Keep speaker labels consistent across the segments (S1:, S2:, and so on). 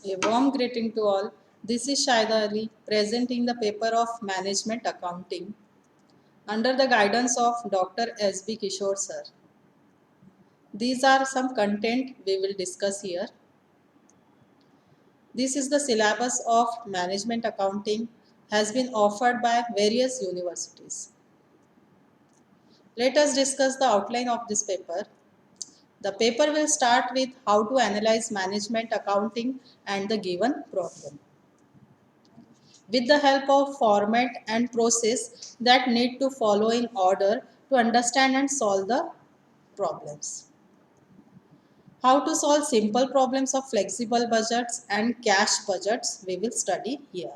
S1: A warm greeting to all. This is Shaida Ali presenting the paper of Management Accounting under the guidance of Dr. S.B. Kishore sir. These are some content we will discuss here. This is the syllabus of Management Accounting has been offered by various universities. Let us discuss the outline of this paper. The paper will start with how to analyze management accounting and the given problem, with the help of format and process that need to follow in order to understand and solve the problems. How to solve simple problems of flexible budgets and cash budgets we will study here.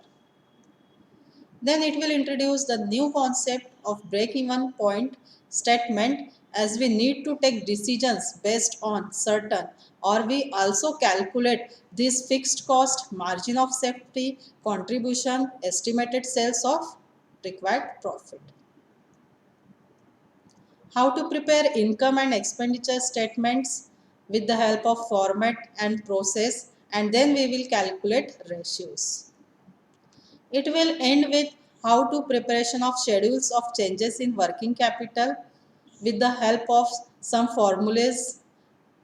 S1: Then it will introduce the new concept of break-even point statement, as we need to take decisions based on certain, or we also calculate this fixed cost, margin of safety, contribution, estimated sales of required profit. How to prepare income and expenditure statements with the help of format and process, and then we will calculate ratios. It will end with how to preparation of schedules of changes in working capital with the help of some formulas,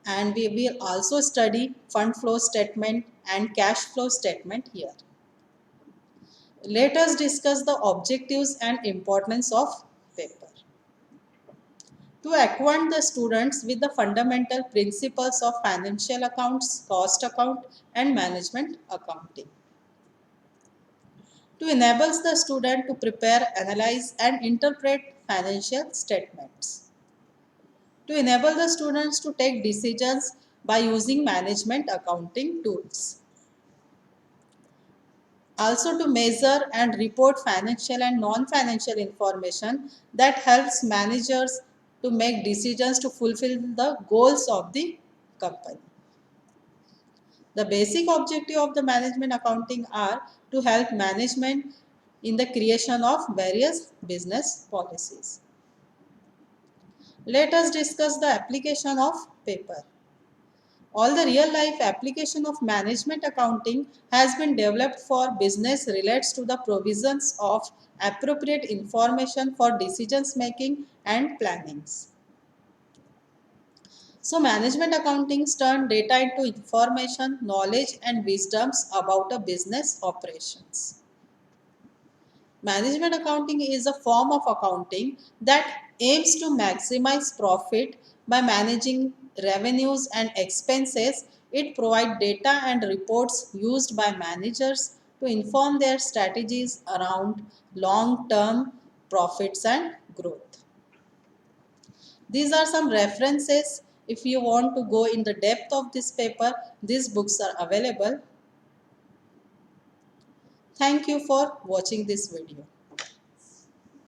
S1: and we will also study fund flow statement and cash flow statement here. Let us discuss the objectives and importance of paper. To acquaint the students with the fundamental principles of financial accounts, cost account and management accounting. To enable the student to prepare, analyze and interpret financial statements. To enable the students to take decisions by using management accounting tools. Also to measure and report financial and non-financial information that helps managers to make decisions to fulfill the goals of the company. The basic objective of the management accounting are to help management in the creation of various business policies. Let us discuss the application of paper. All the real life application of management accounting has been developed for business relates to the provisions of appropriate information for decisions making and plannings. So management accounting turns data into information, knowledge and wisdoms about a business operations. Management accounting is a form of accounting that aims to maximize profit by managing revenues and expenses. It provides data and reports used by managers to inform their strategies around long-term profits and growth. These are some references. If you want to go in the depth of this paper, these books are available. Thank you for watching this video.